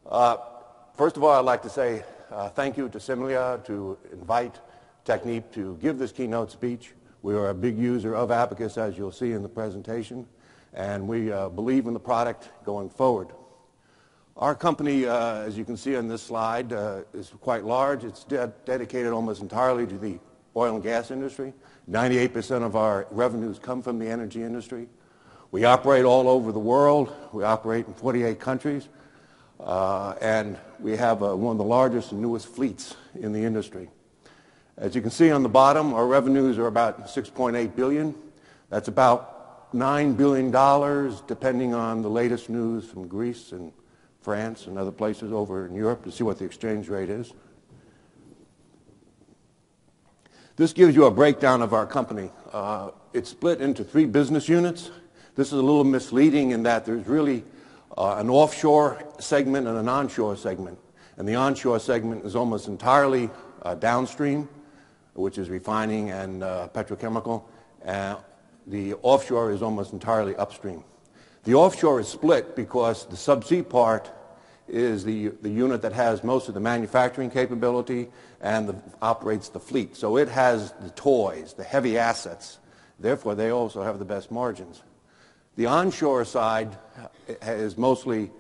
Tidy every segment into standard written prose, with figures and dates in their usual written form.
First of all, I'd like to say thank you to Simlia to invite Technip to give this keynote speech. We are a big user of Abacus, as you'll see in the presentation, and we believe in the product going forward. Our company, as you can see on this slide, is quite large. It's dedicated almost entirely to the oil and gas industry. 98% of our revenues come from the energy industry. We operate all over the world. We operate in 48 countries. And we have one of the largest and newest fleets in the industry. As you can see on the bottom, our revenues are about $6.8 billion. That's about $9 billion, depending on the latest news from Greece and France and other places over in Europe to see what the exchange rate is. This gives you a breakdown of our company. It's split into 3 business units. This is a little misleading in that there's really an offshore segment and an onshore segment. And the onshore segment is almost entirely downstream, which is refining and petrochemical. The offshore is almost entirely upstream. The offshore is split because the subsea part is the unit that has most of the manufacturing capability and operates the fleet. So it has the toys, the heavy assets. Therefore, they also have the best margins. The onshore side is mostly,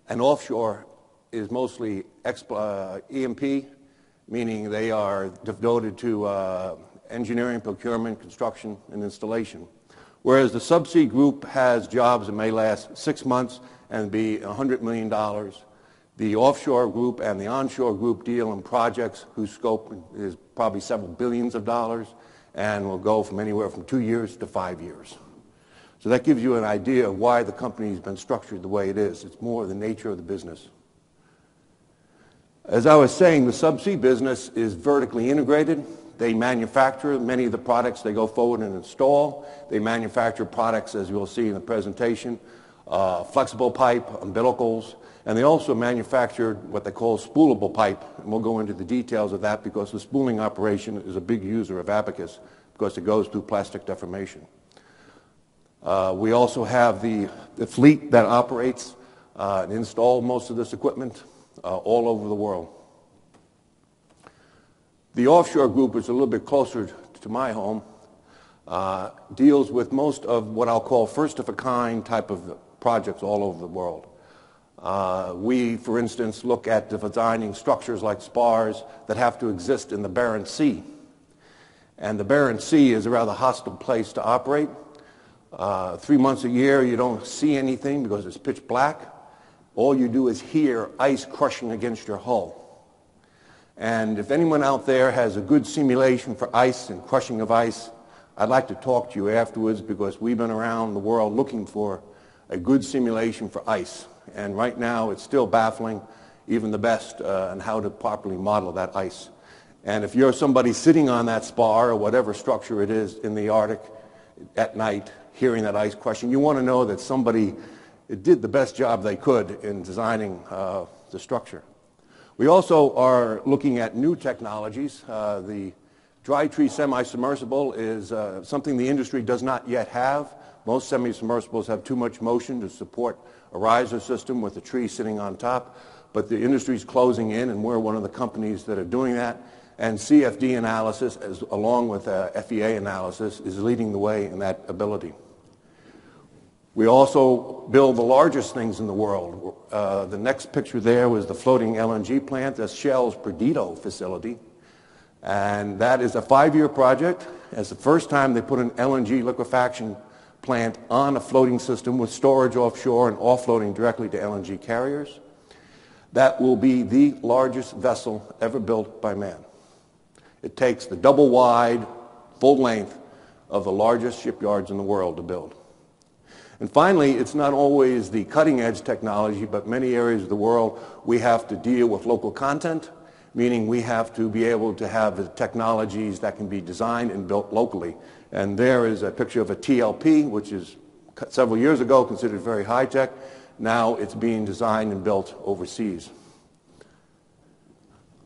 and offshore is mostly E&P, meaning they are devoted to engineering, procurement, construction, and installation. Whereas the subsea group has jobs that may last 6 months and be $100 million. The offshore group and the onshore group deal in projects whose scope is probably several billions of dollars and will go from anywhere from 2 years to 5 years. So that gives you an idea of why the company has been structured the way it is. It's more the nature of the business. As I was saying, the subsea business is vertically integrated. They manufacture many of the products they go forward and install. They manufacture products, as you'll see in the presentation, flexible pipe, umbilicals, and they also manufacture what they call spoolable pipe. And we'll go into the details of that because the spooling operation is a big user of Abacus because it goes through plastic deformation. We also have the fleet that operates and installs most of this equipment all over the world. The offshore group is a little bit closer to my home, deals with most of what I'll call first-of-a-kind type of projects all over the world. We, for instance, look at designing structures like spars that have to exist in the Barents Sea. And the Barents Sea is a rather hostile place to operate. 3 months a year you don't see anything because it's pitch black. All you do is hear ice crushing against your hull. And if anyone out there has a good simulation for ice and crushing of ice, I'd like to talk to you afterwards because we've been around the world looking for a good simulation for ice. And right now it's still baffling, even the best, on how to properly model that ice. And if you're somebody sitting on that spar or whatever structure it is in the Arctic at night, hearing that ice crushing, you want to know that somebody did the best job they could in designing the structure. We also are looking at new technologies. The dry tree semi-submersible is something the industry does not yet have. Most semi-submersibles have too much motion to support a riser system with a tree sitting on top, but the industry is closing in, and we're one of the companies that are doing that. And CFD analysis, along with FEA analysis, is leading the way in that ability. We also build the largest things in the world. The next picture there was the floating LNG plant. That's Shell's Perdido facility. And that is a 5-year project. It's the first time they put an LNG liquefaction plant on a floating system with storage offshore and offloading directly to LNG carriers. That will be the largest vessel ever built by man. It takes the double wide, full length of the largest shipyards in the world to build. And finally, it's not always the cutting edge technology, but many areas of the world we have to deal with local content, meaning we have to be able to have the technologies that can be designed and built locally. And there is a picture of a TLP, which is several years ago considered very high tech. Now it's being designed and built overseas.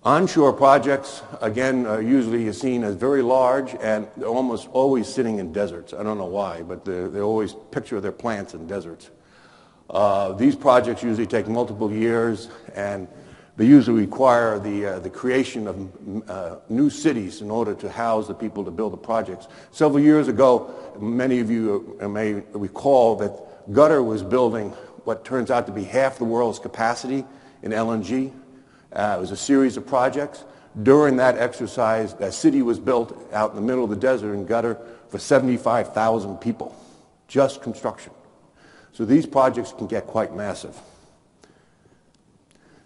Onshore projects, again, are usually seen as very large, and they're almost always sitting in deserts. I don't know why, but they always picture their plants in deserts. These projects usually take multiple years, and they usually require the creation of new cities in order to house the people to build the projects. Several years ago, many of you may recall that Qatar was building what turns out to be half the world's capacity in LNG. It was a series of projects. During that exercise, that city was built out in the middle of the desert in Qatar for 75,000 people, just construction. So these projects can get quite massive.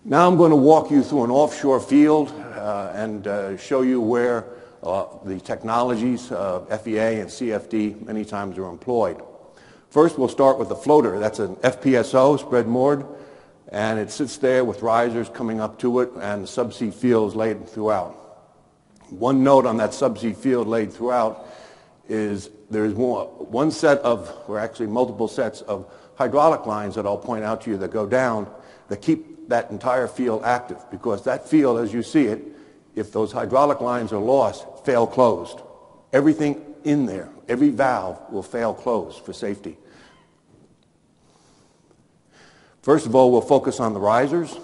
Now I'm going to walk you through an offshore field and show you where the technologies of FEA and CFD many times are employed. First, we'll start with the floater. That's an FPSO, spread moored, and it sits there with risers coming up to it and subsea fields laid throughout. One note on that subsea field laid throughout is there's one set of, or actually multiple sets of hydraulic lines that I'll point out to you that go down that keep that entire field active, because that field, as you see it, if those hydraulic lines are lost, fail closed. Everything in there, every valve will fail closed for safety. First of all, we'll focus on the risers.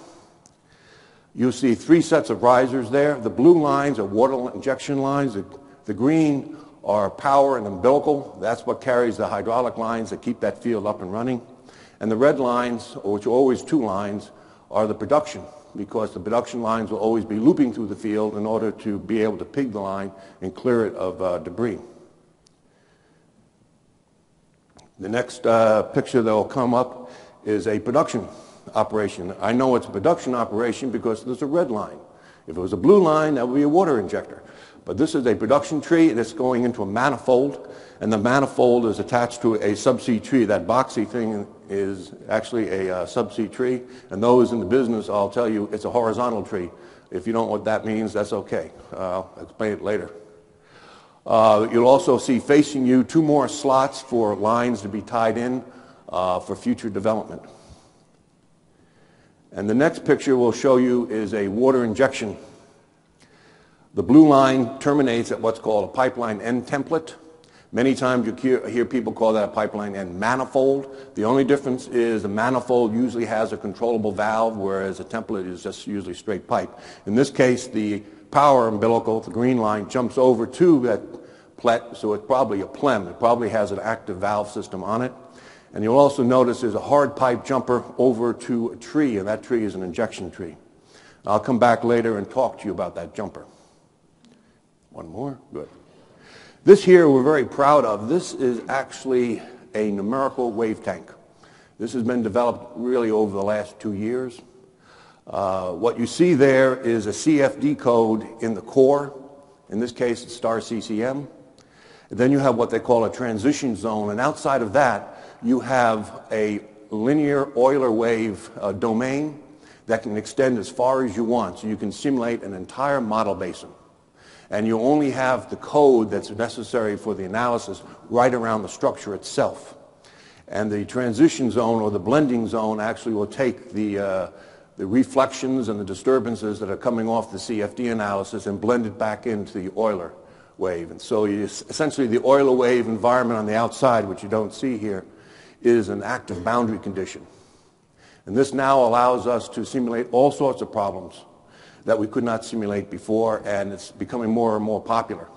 You'll see three sets of risers there. The blue lines are water injection lines. The green are power and umbilical. That's what carries the hydraulic lines that keep that field up and running. And the red lines, which are always two lines, are the production, because the production lines will always be looping through the field in order to be able to pig the line and clear it of debris. The next picture that will come up is a production operation. I know it's a production operation because there's a red line. If it was a blue line, that would be a water injector. But this is a production tree, and it's going into a manifold, and the manifold is attached to a subsea tree. That boxy thing is actually a subsea tree, and those in the business, I'll tell you, it's a horizontal tree. If you don't know what that means, that's okay. I'll explain it later. You'll also see facing you two more slots for lines to be tied in for future development. And the next picture we'll show you is a water injection. The blue line terminates at what's called a pipeline end template. Many times you hear people call that a pipeline end manifold. The only difference is the manifold usually has a controllable valve, whereas a template is just usually straight pipe. In this case, the power umbilical, the green line, jumps over to that plet, so it's probably a PLEM. It probably has an active valve system on it. And you'll also notice there's a hard pipe jumper over to a tree, and that tree is an injection tree. I'll come back later and talk to you about that jumper. One more? Good. This here we're very proud of. This is actually a numerical wave tank. This has been developed really over the last 2 years. What you see there is a CFD code in the core. In this case, it's star CCM. And then you have what they call a transition zone, and outside of that, you have a linear Euler wave domain that can extend as far as you want, so you can simulate an entire model basin. And you only have the code that's necessary for the analysis right around the structure itself. And the transition zone or the blending zone actually will take the reflections and the disturbances that are coming off the CFD analysis and blend it back into the Euler wave. And so essentially the Euler wave environment on the outside, which you don't see here, is an active boundary condition. And this now allows us to simulate all sorts of problems that we could not simulate before, and it's becoming more and more popular.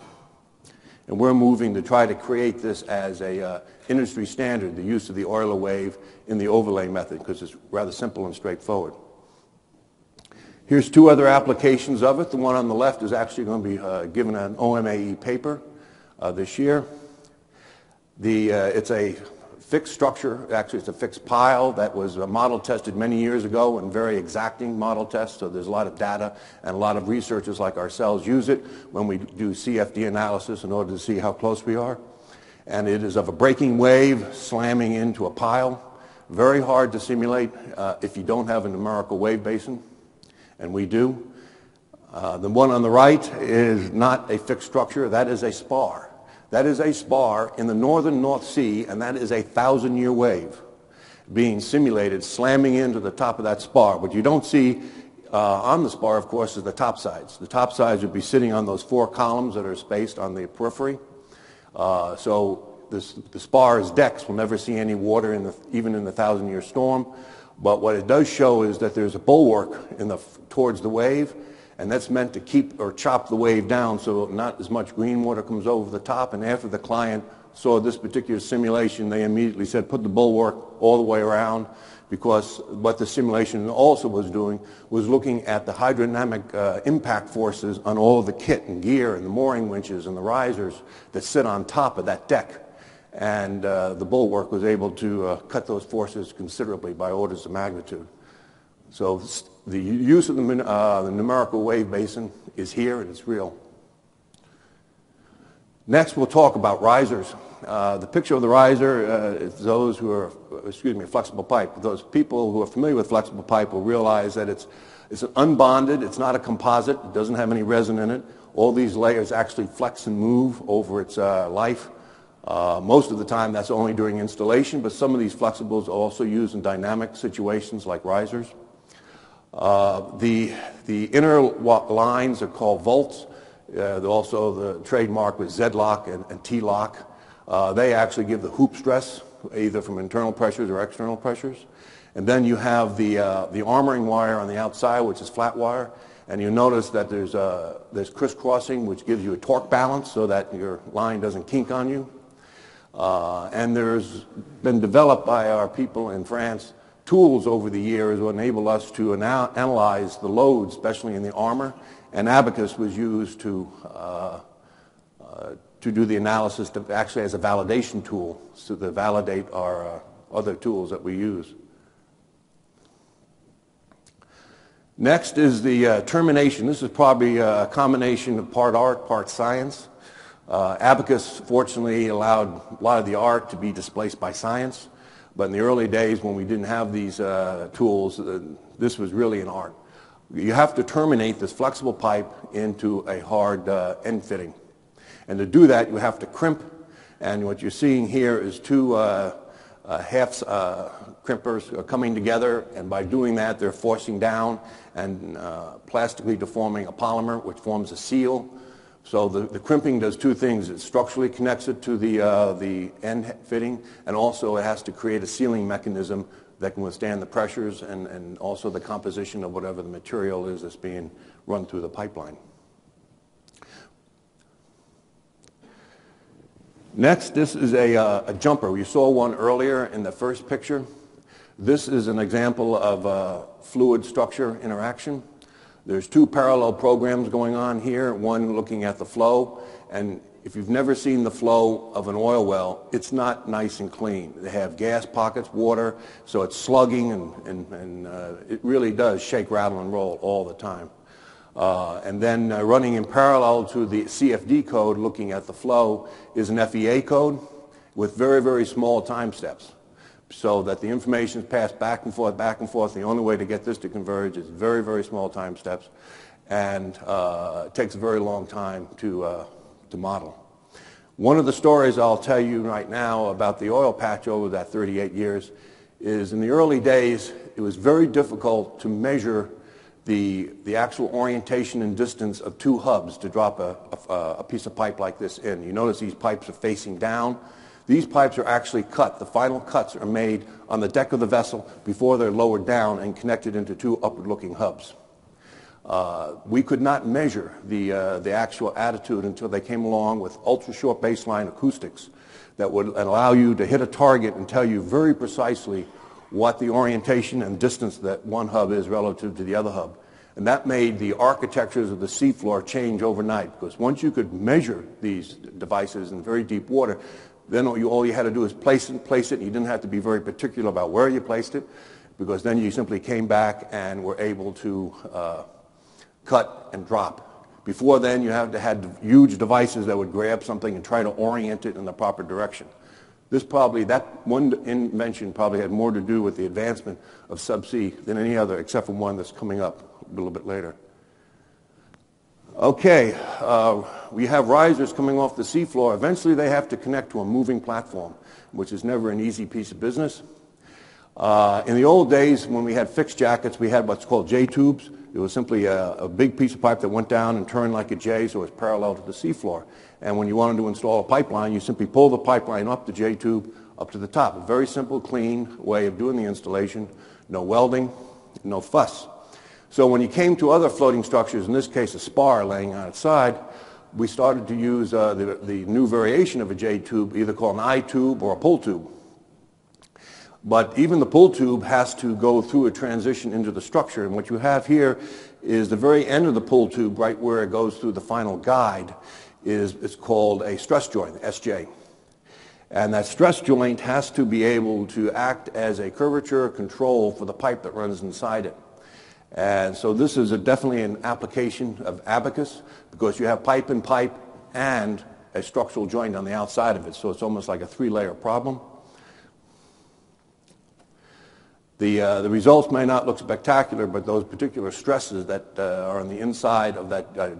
And we're moving to try to create this as a industry standard, the use of the Euler wave in the overlay method, because it's rather simple and straightforward. Here's two other applications of it. The one on the left is actually going to be given an OMAE paper this year. It's a fixed structure. Actually, it's a fixed pile that was model tested many years ago, and very exacting model tests, so there's a lot of data, and a lot of researchers like ourselves use it when we do CFD analysis in order to see how close we are. And it is of a breaking wave slamming into a pile. Very hard to simulate if you don't have a numerical wave basin, and we do. The one on the right is not a fixed structure. That is a spar. That is a spar in the northern North Sea, and that is a 1,000-year wave being simulated, slamming into the top of that spar. What you don't see on the spar, of course, is the top sides. The top sides would be sitting on those 4 columns that are spaced on the periphery. So the spars decks will never see any water even in the 1,000-year storm. But what it does show is that there's a bulwark towards the wave, and that's meant to keep or chop the wave down so not as much green water comes over the top. And after the client saw this particular simulation, they immediately said, put the bulwark all the way around, because what the simulation also was doing was looking at the hydrodynamic impact forces on all of the kit and gear and the mooring winches and the risers that sit on top of that deck. And the bulwark was able to cut those forces considerably by orders of magnitude. So the use of the numerical wave basin is here, and it's real. Next, we'll talk about risers. The picture of the riser is those who are, flexible pipe. Those people who are familiar with flexible pipe will realize that it's unbonded, it's not a composite, it doesn't have any resin in it. All these layers actually flex and move over its life. Most of the time that's only during installation, but some of these flexibles are also used in dynamic situations like risers. The inner lines are called volts. Also the trademark was Z-lock and T-lock. They actually give the hoop stress, either from internal pressures or external pressures. And then you have the armoring wire on the outside, which is flat wire. And you notice that there's crisscrossing, which gives you a torque balance so that your line doesn't kink on you. And there's been developed by our people in France tools over the years that enable us to analyze the loads, especially in the armor. And Abacus was used to do the analysis actually as a validation tool, so to validate our other tools that we use. Next is the termination. This is probably a combination of part art, part science. Abacus fortunately allowed a lot of the art to be displaced by science, but in the early days when we didn't have these tools, this was really an art. You have to terminate this flexible pipe into a hard end fitting. And to do that, you have to crimp. And what you're seeing here is two half crimpers coming together. And by doing that, they're forcing down and plastically deforming a polymer, which forms a seal. So the crimping does two things. It structurally connects it to the end fitting, and also it has to create a sealing mechanism that can withstand the pressures and also the composition of whatever the material is that's being run through the pipeline. Next, this is a jumper. You saw one earlier in the first picture. This is an example of fluid structure interaction. There's two parallel programs going on here, one looking at the flow, and if you've never seen the flow of an oil well, it's not nice and clean. They have gas pockets, water, so it's slugging, and it really does shake, rattle, and roll all the time. And then running in parallel to the CFD code looking at the flow is an FEA code with very, very small time steps, so that the information is passed back and forth, back and forth. The only way to get this to converge is very, very small time steps, and it takes a very long time to model. One of the stories I'll tell you right now about the oil patch over that 38 years is in the early days, it was very difficult to measure the actual orientation and distance of two hubs to drop a piece of pipe like this in. You notice these pipes are facing down. These pipes are actually cut. The final cuts are made on the deck of the vessel before they're lowered down and connected into two upward-looking hubs. We could not measure the actual attitude until they came along with ultra-short baseline acoustics that would allow you to hit a target and tell you very precisely what the orientation and distance that one hub is relative to the other hub. And that made the architectures of the seafloor change overnight, because once you could measure these devices in very deep water, then all you had to do is place it, and you didn't have to be very particular about where you placed it, because then you simply came back and were able to cut and drop. Before then, you had huge devices that would grab something and try to orient it in the proper direction. That one invention probably had more to do with the advancement of subsea than any other, except for one that's coming up a little bit later. Okay, we have risers coming off the seafloor. Eventually they have to connect to a moving platform, which is never an easy piece of business. In the old days, when we had fixed jackets, we had what's called J-tubes. It was simply a big piece of pipe that went down and turned like a J, so it was parallel to the seafloor. And when you wanted to install a pipeline, you simply pull the pipeline up the J-tube up to the top. A very simple, clean way of doing the installation. No welding, no fuss. So when you came to other floating structures, in this case a spar laying on its side, we started to use the new variation of a J-tube, either called an I-tube or a pull tube. But even the pull tube has to go through a transition into the structure. And what you have here is the very end of the pull tube, right where it goes through the final guide, it's called a stress joint, SJ. And that stress joint has to be able to act as a curvature control for the pipe that runs inside it. And so this is definitely an application of abacus, because you have pipe in pipe and a structural joint on the outside of it. So it's almost like a three-layer problem. The results may not look spectacular, but those particular stresses that are on the inside of that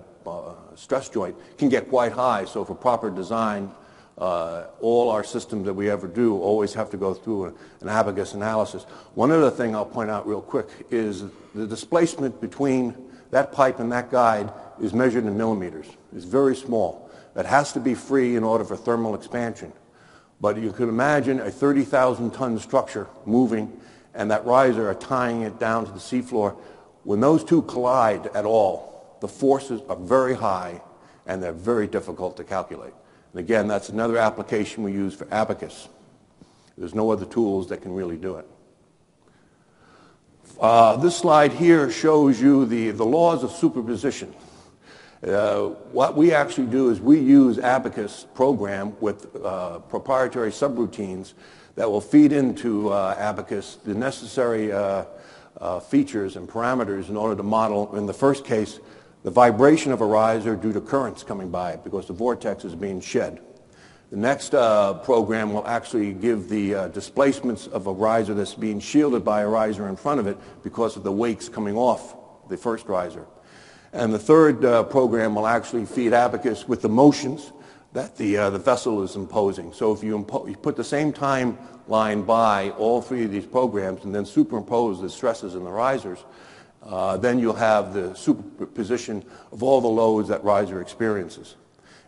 stress joint can get quite high. So for proper design, all our systems that we ever do always have to go through an abacus analysis. One other thing I'll point out real quick is the displacement between that pipe and that guide is measured in millimeters. It's very small. That has to be free in order for thermal expansion. But you could imagine a 30,000-ton structure moving and that riser are tying it down to the seafloor. When those two collide at all, the forces are very high and they're very difficult to calculate. And again, that's another application we use for abacus. There's no other tools that can really do it. This slide here shows you the laws of superposition. What we actually do is we use abacus program with proprietary subroutines that will feed into abacus the necessary features and parameters in order to model, in the first case, the vibration of a riser due to currents coming by it because the vortex is being shed. The next program will actually give the displacements of a riser that's being shielded by a riser in front of it because of the wakes coming off the first riser. And the third program will actually feed abacus with the motions that the vessel is imposing. So if you put the same timeline by all three of these programs and then superimpose the stresses in the risers, then you'll have the superposition of all the loads that riser experiences.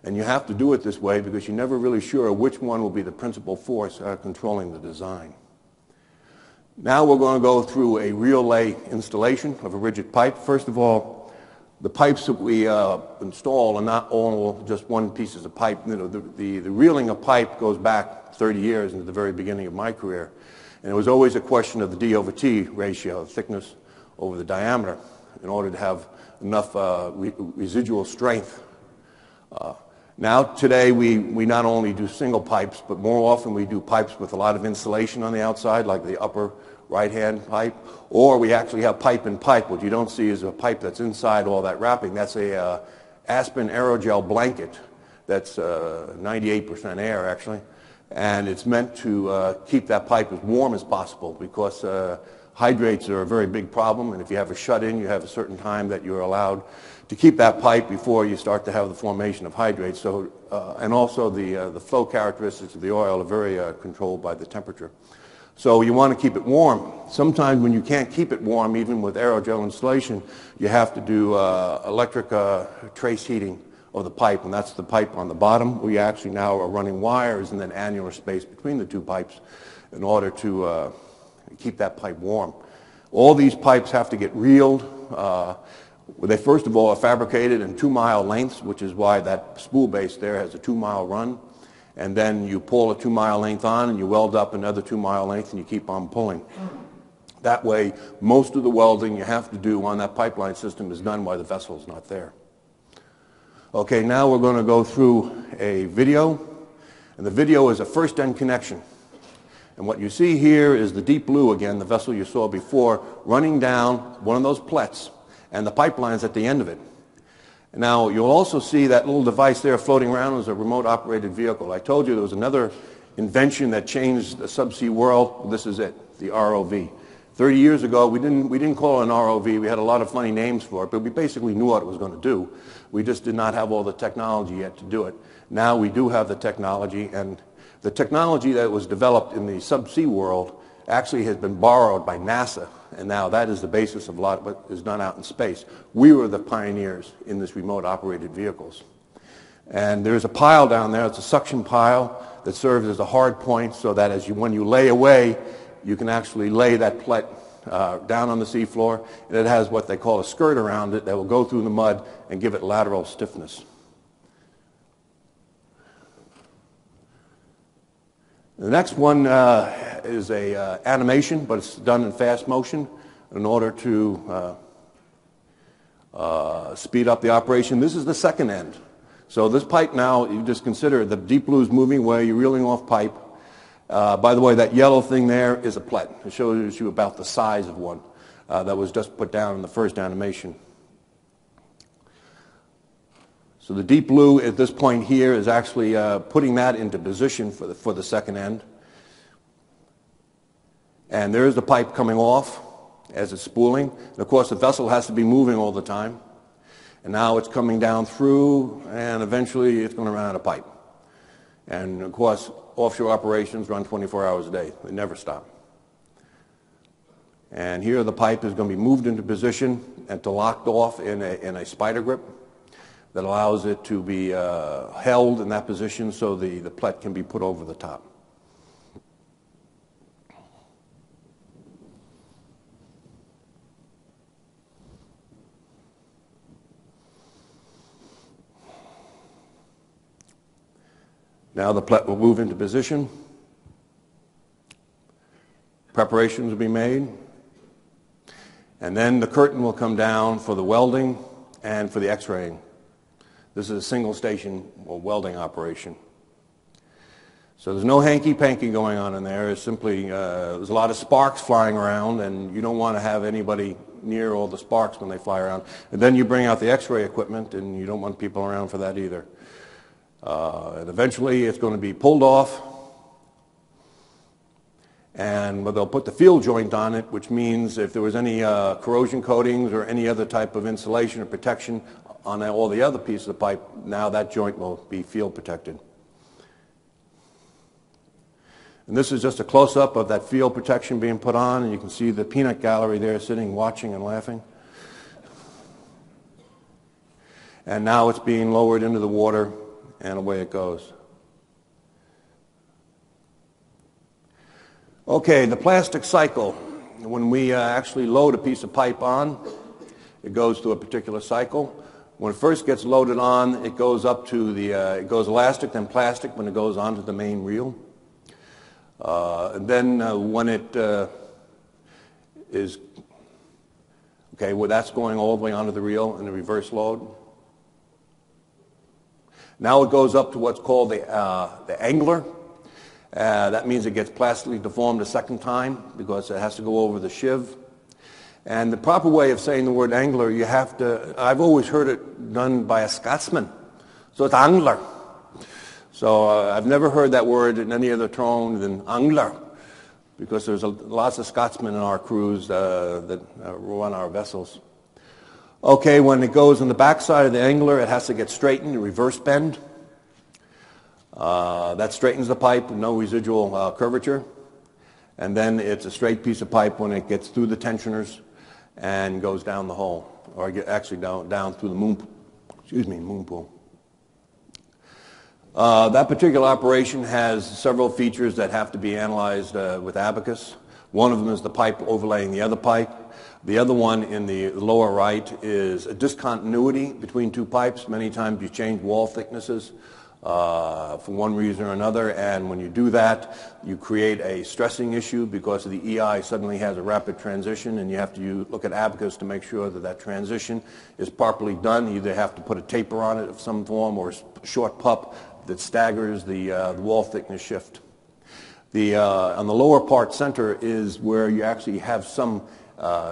And you have to do it this way because you're never really sure which one will be the principal force controlling the design. Now we're going to go through a reel lay installation of a rigid pipe. First of all, the pipes that we install are not all just one pieces of pipe. You know, the reeling of pipe goes back 30 years into the very beginning of my career. And it was always a question of the D/T ratio, the thickness over the diameter, in order to have enough residual strength. Now, today, we not only do single pipes, but more often we do pipes with a lot of insulation on the outside, like the upper right-hand pipe, or we actually have pipe in pipe. What you don't see is a pipe that's inside all that wrapping. That's a Aspen aerogel blanket that's 98% air, actually, and it's meant to keep that pipe as warm as possible because hydrates are a very big problem, and if you have a shut-in, you have a certain time that you're allowed to keep that pipe before you start to have the formation of hydrates. So, and also the flow characteristics of the oil are very controlled by the temperature. So you want to keep it warm. Sometimes when you can't keep it warm, even with aerogel installation, you have to do electric trace heating of the pipe, and that's the pipe on the bottom. We actually now are running wires and then annular space between the two pipes in order to keep that pipe warm. All these pipes have to get reeled. They first of all are fabricated in 2-mile lengths, which is why that spool base there has a 2-mile run. And then you pull a 2-mile length on and you weld up another 2-mile length and you keep on pulling. That way, most of the welding you have to do on that pipeline system is done while the vessel is not there. Okay, now we're going to go through a video. And the video is a first end connection. And what you see here is the deep blue again, the vessel you saw before, running down one of those plets, and the pipeline's at the end of it. Now, you'll also see that little device there floating around as a remote-operated vehicle. I told you there was another invention that changed the subsea world. Well, this is it, the ROV. 30 years ago, we didn't call it an ROV. We had a lot of funny names for it, but we basically knew what it was going to do. We just did not have all the technology yet to do it. Now we do have the technology, and the technology that was developed in the subsea world actually has been borrowed by NASA, and now that is the basis of a lot of what is done out in space. We were the pioneers in this remote operated vehicles. And there's a pile down there. It's a suction pile that serves as a hard point so that when you lay away, you can actually lay that plet down on the seafloor. And it has what they call a skirt around it that will go through the mud and give it lateral stiffness. The next one is a animation, but it's done in fast motion in order to speed up the operation. This is the second end. So this pipe now, you just consider the deep blue is moving away, you're reeling off pipe. By the way, that yellow thing there is a plet. It shows you about the size of one that was just put down in the first animation. So the deep blue at this point here is actually putting that into position for the second end. And there's the pipe coming off as it's spooling. And of course, the vessel has to be moving all the time. And now it's coming down through, and eventually it's going to run out of pipe. And of course, offshore operations run 24 hours a day. They never stop. And here the pipe is going to be moved into position and to locked off in a spider grip that allows it to be held in that position so the plet can be put over the top. Now the plet will move into position. Preparations will be made. And then the curtain will come down for the welding and for the x-raying. This is a single station or welding operation. So there's no hanky-panky going on in there. It's simply, there's a lot of sparks flying around, and you don't want to have anybody near all the sparks when they fly around. And then you bring out the x-ray equipment, and you don't want people around for that either. And eventually it's going to be pulled off, and they'll put the field joint on it, which means if there was any corrosion coatings or any other type of insulation or protection on all the other pieces of pipe, now that joint will be field protected. And this is just a close-up of that field protection being put on, and you can see the peanut gallery there sitting, watching and laughing. And now it's being lowered into the water, and away it goes. Okay, the plastic cycle. When we actually load a piece of pipe on, it goes through a particular cycle. When it first gets loaded on, it goes up to it goes elastic, then plastic when it goes onto the main reel. And then when it is, okay, well that's going all the way onto the reel in the reverse load. Now it goes up to what's called the angler. That means it gets plastically deformed a second time because it has to go over the sheave. And the proper way of saying the word angler, you have to, I've always heard it done by a Scotsman. So it's angler. So I've never heard that word in any other tone than angler, because there's lots of Scotsmen in our crews that run our vessels. Okay, when it goes on the backside of the angler, it has to get straightened, reverse bend. That straightens the pipe, no residual curvature. And then it's a straight piece of pipe when it gets through the tensioners and goes down the hole, or actually down through the moon pool. That particular operation has several features that have to be analyzed with Abacus. One of them is the pipe overlaying the other pipe. The other one in the lower right is a discontinuity between two pipes. Many times you change wall thicknesses for one reason or another, and when you do that, you create a stressing issue because the EI suddenly has a rapid transition, and you have to look at Abacus to make sure that that transition is properly done. You either have to put a taper on it of some form or a short pup that staggers the wall thickness shift. On the lower part center is where you actually have some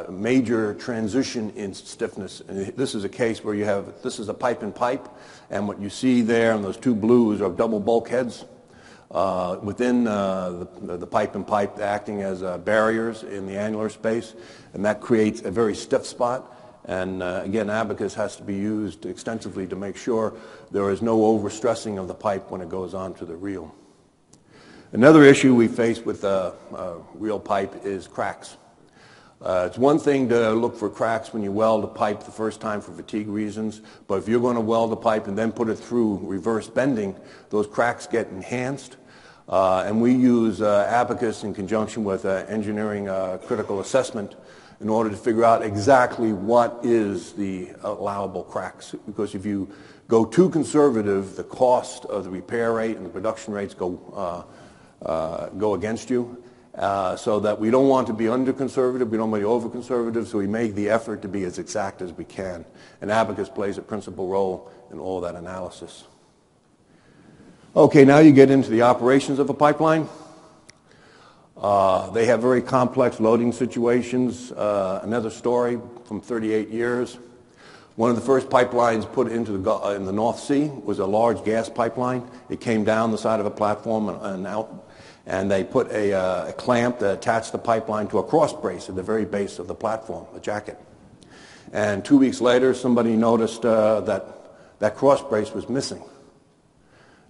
major transition in stiffness. And this is a case where you have, this is a pipe in pipe, and what you see there in those two blues are double bulkheads within the pipe in pipe acting as barriers in the angular space, and that creates a very stiff spot. And again, Abacus has to be used extensively to make sure there is no overstressing of the pipe when it goes onto the reel. Another issue we face with real pipe is cracks. It's one thing to look for cracks when you weld a pipe the first time for fatigue reasons, but if you're going to weld a pipe and then put it through reverse bending, those cracks get enhanced. And we use Abaqus in conjunction with engineering critical assessment in order to figure out exactly what is the allowable cracks. Because if you go too conservative, the cost of the repair rate and the production rates go against you. So that we don't want to be under-conservative, we don't want to be over-conservative, so we make the effort to be as exact as we can. And Abaqus plays a principal role in all that analysis. Okay, now you get into the operations of a pipeline. They have very complex loading situations. Another story from 38 years. One of the first pipelines put into in the North Sea was a large gas pipeline. It came down the side of a platform and out. And they put a clamp that attached the pipeline to a cross brace at the very base of the platform, a jacket. And 2 weeks later, somebody noticed that cross brace was missing.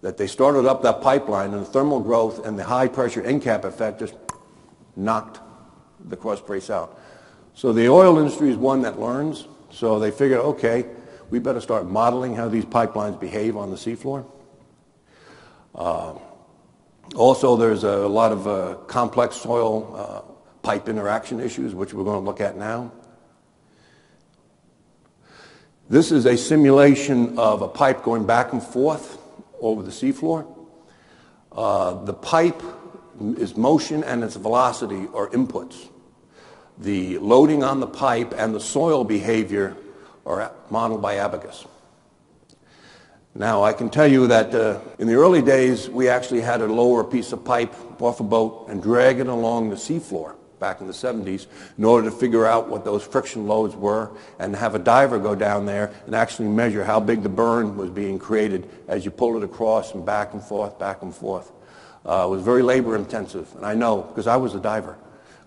That they started up that pipeline, and the thermal growth and the high pressure end cap effect just knocked the cross brace out. So the oil industry is one that learns. So they figured, okay, we better start modeling how these pipelines behave on the seafloor. Also, there's a lot of complex soil pipe interaction issues, which we're going to look at now. This is a simulation of a pipe going back and forth over the seafloor. The pipe is motion and its velocity are inputs. The loading on the pipe and the soil behavior are modeled by Abaqus. Now, I can tell you that in the early days, we actually had to lower a piece of pipe off a boat and drag it along the seafloor back in the 70s in order to figure out what those friction loads were and have a diver go down there and actually measure how big the burn was being created as you pull it across and back and forth, back and forth. It was very labor intensive, and I know because I was a diver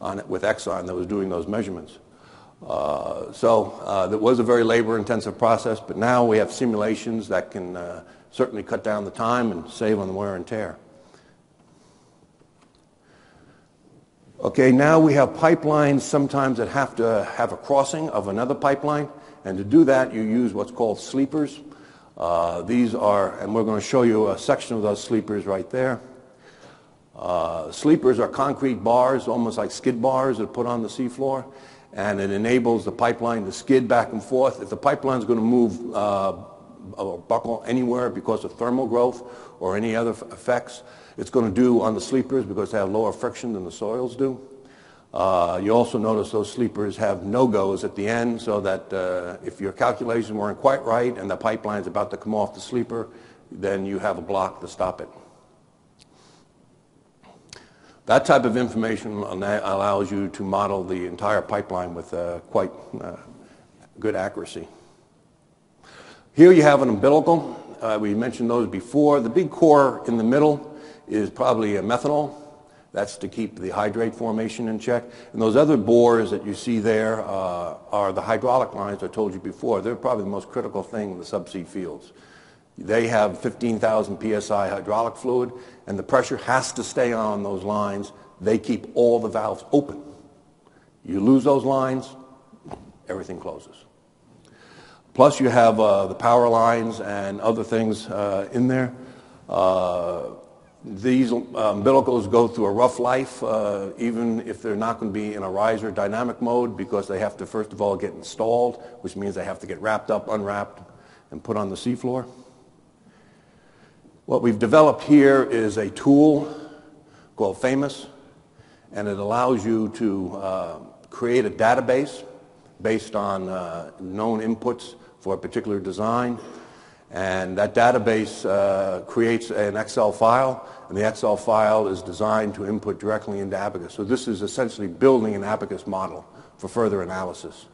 on it with Exxon that was doing those measurements. So it was a very labor-intensive process, but now we have simulations that can certainly cut down the time and save on the wear and tear. Okay, now we have pipelines sometimes that have to have a crossing of another pipeline, and to do that you use what's called sleepers. These are, and we're going to show you a section of those sleepers right there. Sleepers are concrete bars, almost like skid bars that are put on the seafloor. And it enables the pipeline to skid back and forth. If the pipeline is going to move or buckle anywhere because of thermal growth or any other effects, it's going to do on the sleepers because they have lower friction than the soils do. You also notice those sleepers have no-goes at the end so that if your calculations weren't quite right and the pipeline is about to come off the sleeper, then you have a block to stop it. That type of information allows you to model the entire pipeline with quite good accuracy. Here you have an umbilical. We mentioned those before. The big core in the middle is probably a methanol. That's to keep the hydrate formation in check. And those other bores that you see there are the hydraulic lines I told you before. They're probably the most critical thing in the subsea fields. They have 15,000 psi hydraulic fluid, and the pressure has to stay on those lines. They keep all the valves open. You lose those lines, everything closes. Plus you have the power lines and other things in there. These umbilicals go through a rough life, even if they're not going to be in a riser dynamic mode, because they have to first of all get installed, which means they have to get wrapped up, unwrapped, and put on the seafloor. What we've developed here is a tool called FAMOUS, and it allows you to create a database based on known inputs for a particular design. And that database creates an Excel file, and the Excel file is designed to input directly into Abaqus. So this is essentially building an Abaqus model for further analysis.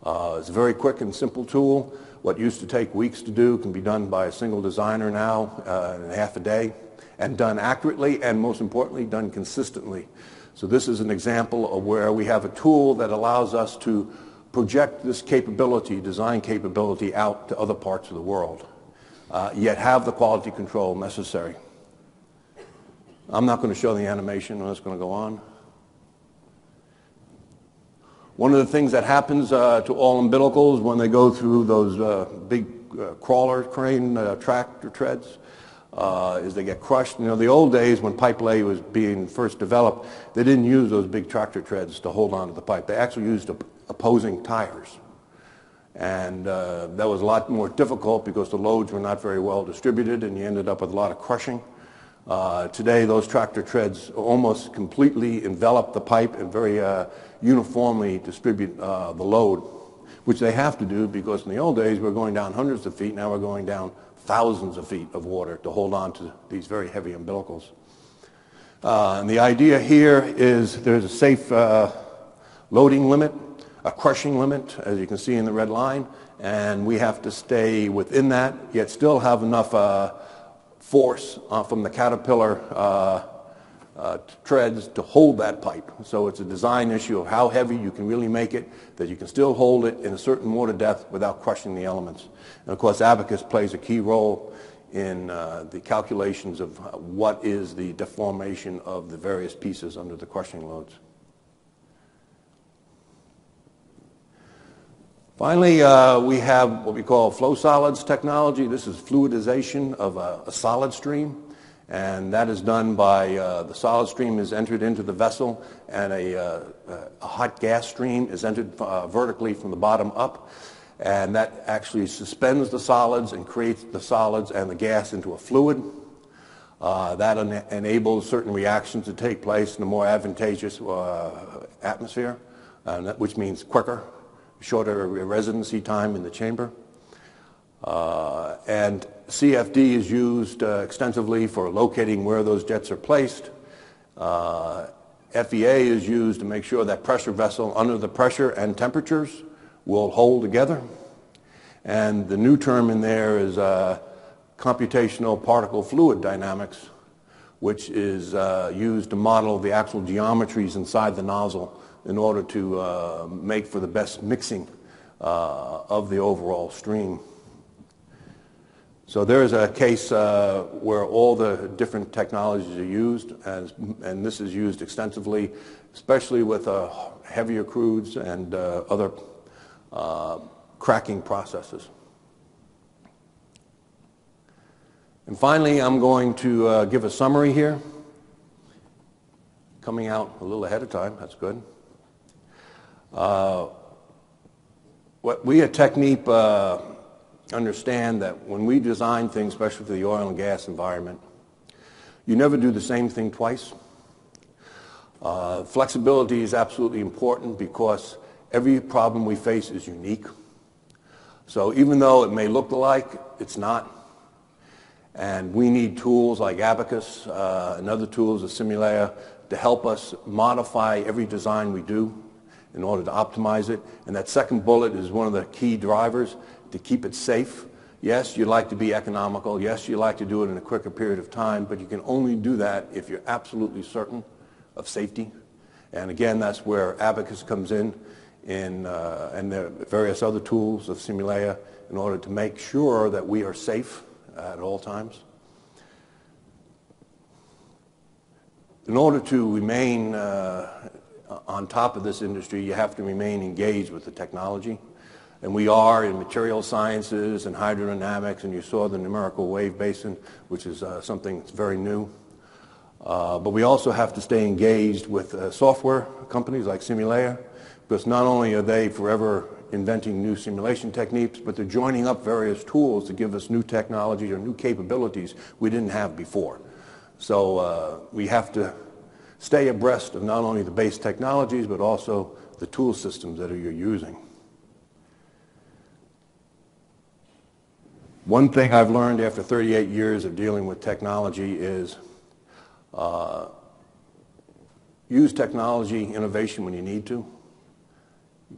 It's a very quick and simple tool. What used to take weeks to do can be done by a single designer now in half a day, and done accurately, and most importantly, done consistently. So this is an example of where we have a tool that allows us to project this capability, design capability, out to other parts of the world, yet have the quality control necessary. I'm not going to show the animation. I'm just going to go on. One of the things that happens to all umbilicals when they go through those big crawler crane tractor treads is they get crushed. You know, the old days when pipe lay was being first developed, they didn't use those big tractor treads to hold on to the pipe. They actually used opposing tires. And that was a lot more difficult because the loads were not very well distributed and you ended up with a lot of crushing. Today, those tractor treads almost completely envelop the pipe and very uniformly distribute the load, which they have to do because in the old days we were going down hundreds of feet, now we're going down thousands of feet of water to hold on to these very heavy umbilicals. And the idea here is there's a safe loading limit, a crushing limit, as you can see in the red line, and we have to stay within that, yet still have enough force from the Caterpillar treads to hold that pipe. So it's a design issue of how heavy you can really make it, that you can still hold it in a certain water depth without crushing the elements. And of course, Abacus plays a key role in the calculations of what is the deformation of the various pieces under the crushing loads. Finally, we have what we call flow solids technology. This is fluidization of a solid stream. And that is done by the solid stream is entered into the vessel and a hot gas stream is entered vertically from the bottom up. And that actually suspends the solids and creates the solids and the gas into a fluid. That enables certain reactions to take place in a more advantageous atmosphere, which means quicker, shorter residency time in the chamber. And CFD is used extensively for locating where those jets are placed. FEA is used to make sure that pressure vessel under the pressure and temperatures will hold together. And the new term in there is computational particle fluid dynamics, which is used to model the actual geometries inside the nozzle in order to make for the best mixing of the overall stream. So there is a case where all the different technologies are used, and this is used extensively, especially with heavier crudes and other cracking processes. And finally, I'm going to give a summary here, coming out a little ahead of time. That's good. What we at Technip understand that when we design things, especially for the oil and gas environment, you never do the same thing twice. Flexibility is absolutely important because every problem we face is unique. So even though it may look alike, it's not. And we need tools like Abacus and other tools of Simulea to help us modify every design we do in order to optimize it. And that second bullet is one of the key drivers to keep it safe. Yes, you'd like to be economical. Yes, you'd like to do it in a quicker period of time, but you can only do that if you're absolutely certain of safety. And again, that's where Abacus comes in and the various other tools of Simulea in order to make sure that we are safe at all times. In order to remain on top of this industry, you have to remain engaged with the technology. And we are in material sciences and hydrodynamics, and you saw the numerical wave basin, which is something that's very new. But we also have to stay engaged with software companies like Simulea, because not only are they forever inventing new simulation techniques, but they're joining up various tools to give us new technology or new capabilities we didn't have before. So we have to stay abreast of not only the base technologies, but also the tool systems that you're using. One thing I've learned after 38 years of dealing with technology is use technology innovation when you need to.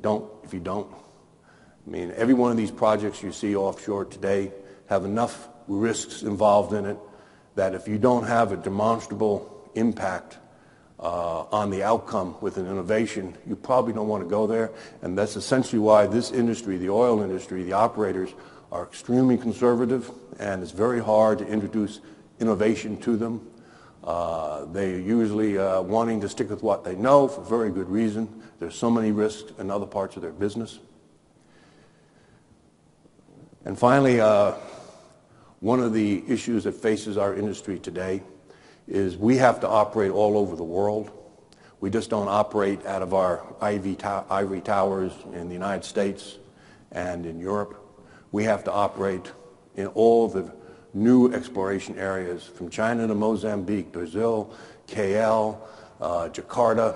Don't if you don't. I mean, every one of these projects you see offshore today have enough risks involved in it that if you don't have a demonstrable impact on the outcome with an innovation, you probably don't want to go there. And that's essentially why this industry, the oil industry, the operators are extremely conservative, and it's very hard to introduce innovation to them. They're usually wanting to stick with what they know for very good reason. There's so many risks in other parts of their business. And finally, one of the issues that faces our industry today is we have to operate all over the world. We just don't operate out of our ivory towers in the United States and in Europe. We have to operate in all the new exploration areas from China to Mozambique, Brazil, KL, Jakarta,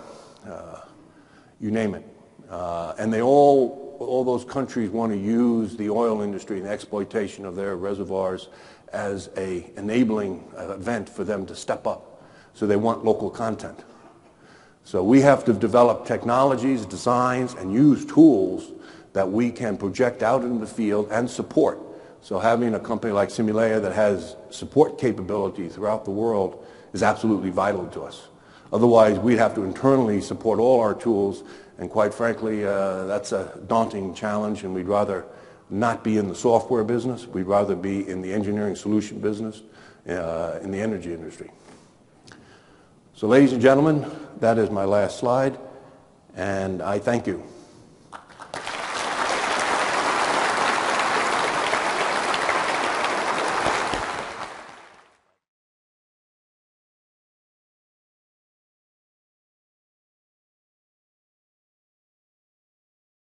you name it. And they all those countries want to use the oil industry and the exploitation of their reservoirs as an enabling event for them to step up. So they want local content. So we have to develop technologies, designs, and use tools that we can project out in the field and support. So having a company like Simulea that has support capability throughout the world is absolutely vital to us. Otherwise, we'd have to internally support all our tools, and quite frankly, that's a daunting challenge, and we'd rather not be in the software business. We'd rather be in the engineering solution business, in the energy industry. So ladies and gentlemen, that is my last slide, and I thank you.